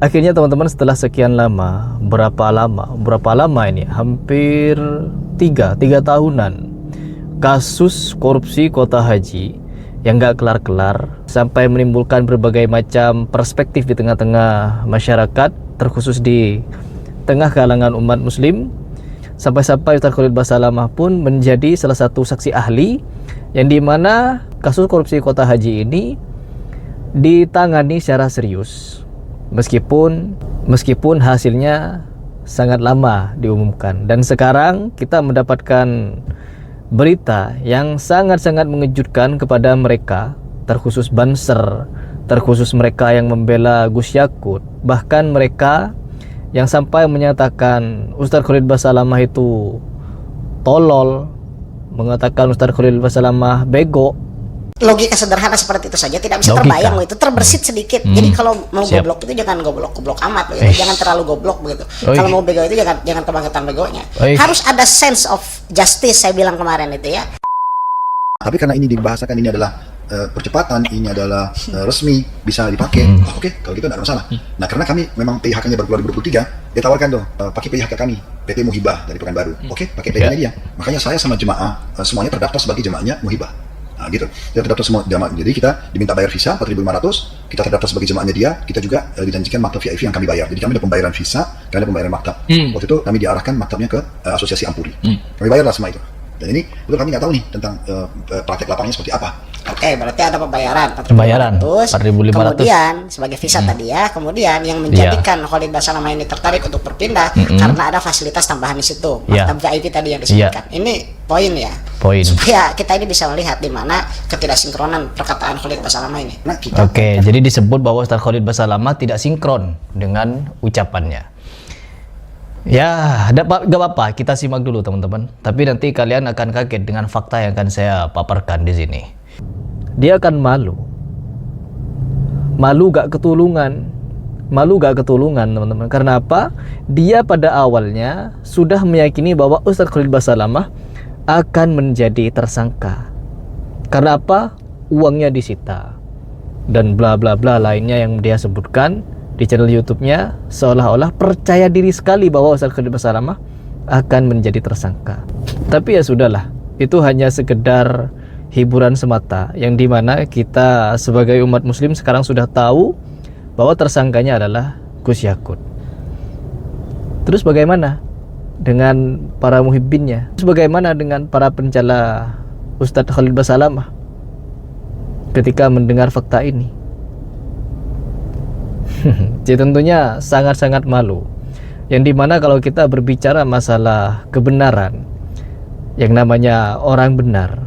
Akhirnya teman-teman, setelah sekian lama, berapa lama ini, hampir 3 tahunan kasus korupsi kuota haji yang gak kelar-kelar, sampai menimbulkan berbagai macam perspektif di tengah-tengah masyarakat, terkhusus di tengah kalangan umat muslim. Sampai-sampai Ustaz Khalid Basalamah pun menjadi salah satu saksi ahli, yang dimana kasus korupsi kuota haji ini ditangani secara serius, meskipun hasilnya sangat lama diumumkan. Dan sekarang kita mendapatkan berita yang sangat-sangat mengejutkan kepada mereka, terkhusus Banser, terkhusus mereka yang membela Gus Yakut, bahkan mereka yang sampai menyatakan Ustaz Khalid Basalamah itu tolol, mengatakan Ustaz Khalid Basalamah bego. Logika sederhana seperti itu saja tidak bisa terbayang, itu terbersit sedikit. Jadi kalau mau goblok itu jangan goblok amat, jangan terlalu goblok begitu. Kalau mau bego itu jangan kebangetan begonya. Harus ada sense of justice, saya bilang kemarin itu ya. Tapi karena ini dibahasakan ini adalah percepatan, ini adalah resmi, bisa dipakai. Oke, kalau gitu tidak ada masalah. Nah, karena kami memang PIHK-nya baru 2023, dia tawarkan tuh, pakai PIHK kami, PT Muhibah dari Pekanbaru. Oke, pakai PT-nya dia. Makanya saya sama jemaah semuanya terdaftar sebagai jemaahnya Muhibah. Nah, gitu. Kita terdaftar semua jamaah. Jadi kita diminta bayar visa 4.500, kita terdaftar sebagai jemaahnya dia, kita juga dijanjikan maktab VIP yang kami bayar. Jadi kami ada pembayaran visa, kami ada pembayaran maktab. Waktu itu kami diarahkan maktabnya ke Asosiasi Ampuri. Kami bayarlah semua itu. Dan ini betul kami nggak tahu nih tentang praktek lapangnya seperti apa. Oke, berarti ada pembayaran 4.500. Kemudian sebagai visa tadi ya, kemudian yang menjadikan Khalid Basalamah ini tertarik untuk berpindah karena ada fasilitas tambahan di situ, maktab VIP tadi yang disebutkan. Ini poin ya. Supaya kita ini bisa melihat di mana ketidaksinkronan perkataan Khalid Basalamah ini. Nah, jadi disebut bahwa Ustaz Khalid Basalamah tidak sinkron dengan ucapannya. Ya, gak apa-apa, kita simak dulu teman-teman. Tapi nanti kalian akan kaget dengan fakta yang akan saya paparkan di sini. Dia akan malu gak ketulungan teman-teman. Karena apa? Dia pada awalnya sudah meyakini bahwa Ustaz Khalid Basalamah akan menjadi tersangka. Karena apa? Uangnya disita dan bla bla bla lainnya yang dia sebutkan di channel YouTube-nya, seolah-olah percaya diri sekali bahwa Ustaz Khalid Basalamah akan menjadi tersangka. Tapi ya sudahlah, itu hanya sekedar hiburan semata, yang dimana kita sebagai umat muslim sekarang sudah tahu bahwa tersangkanya adalah Gus Yakut. Terus bagaimana dengan para muhibbinnya? Terus bagaimana dengan para pencela Ustaz Khalid Basalamah ketika mendengar fakta ini? Jadi tentunya sangat-sangat malu. Yang dimana kalau kita berbicara masalah kebenaran, yang namanya orang benar,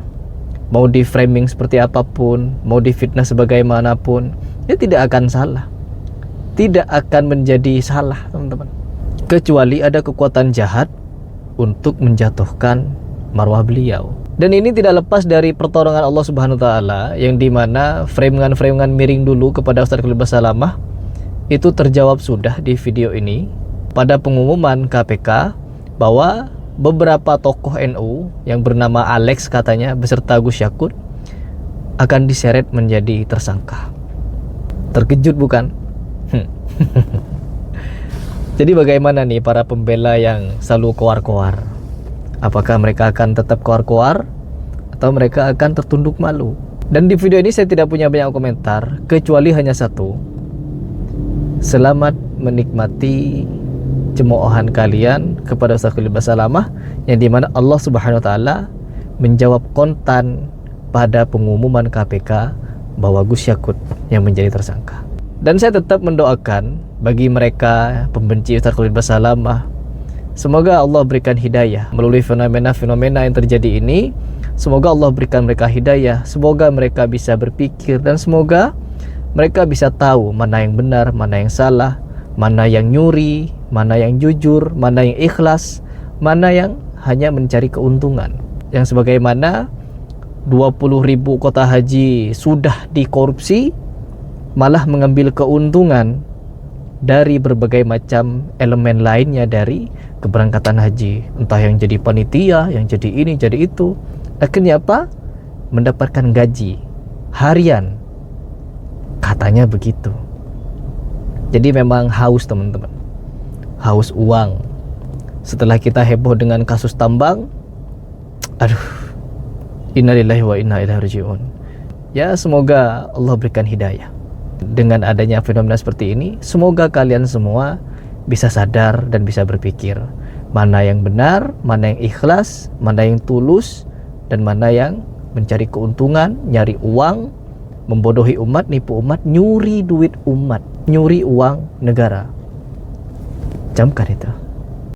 mau di framing seperti apapun, mau difitnah sebagaimanapun, dia tidak akan salah, tidak akan menjadi salah teman-teman, kecuali ada kekuatan jahat untuk menjatuhkan marwah beliau. Dan ini tidak lepas dari pertolongan Allah Subhanahu wa taala, yang dimana framingan miring dulu kepada Ustaz Khalid Basalamah itu terjawab sudah di video ini pada pengumuman KPK bahwa beberapa tokoh NU yang bernama Alex katanya beserta Gus Yakut akan diseret menjadi tersangka. Terkejut bukan? Jadi bagaimana nih para pembela yang selalu koar-koar? Apakah mereka akan tetap koar-koar atau mereka akan tertunduk malu? Dan di video ini saya tidak punya banyak komentar, kecuali hanya satu. Selamat menikmati cemoohan kalian kepada Ustaz Khalid Basalamah, yang dimana Allah Subhanahu wa taala menjawab kontan pada pengumuman KPK bahwa Gus Yakut yang menjadi tersangka. Dan saya tetap mendoakan bagi mereka pembenci Ustaz Khalid Basalamah, semoga Allah berikan hidayah melalui fenomena-fenomena yang terjadi ini. Semoga Allah berikan mereka hidayah, semoga mereka bisa berpikir, dan semoga mereka bisa tahu mana yang benar, mana yang salah, mana yang nyuri, mana yang jujur, mana yang ikhlas, mana yang hanya mencari keuntungan. Yang sebagaimana 20.000 kota haji sudah dikorupsi, malah mengambil keuntungan dari berbagai macam elemen lainnya dari keberangkatan haji. Entah yang jadi panitia, yang jadi ini, jadi itu. Akhirnya apa? Mendapatkan gaji harian, katanya begitu. Jadi memang haus teman-teman, haus uang. Setelah kita heboh dengan kasus tambang, aduh, innalillahi wa inna ilaihi raji'un. Ya, semoga Allah berikan hidayah. Dengan adanya fenomena seperti ini, semoga kalian semua bisa sadar dan bisa berpikir mana yang benar, mana yang ikhlas, mana yang tulus, dan mana yang mencari keuntungan, nyari uang, membodohi umat, nipu umat, nyuri duit umat, nyuri uang negara. Camkan itu.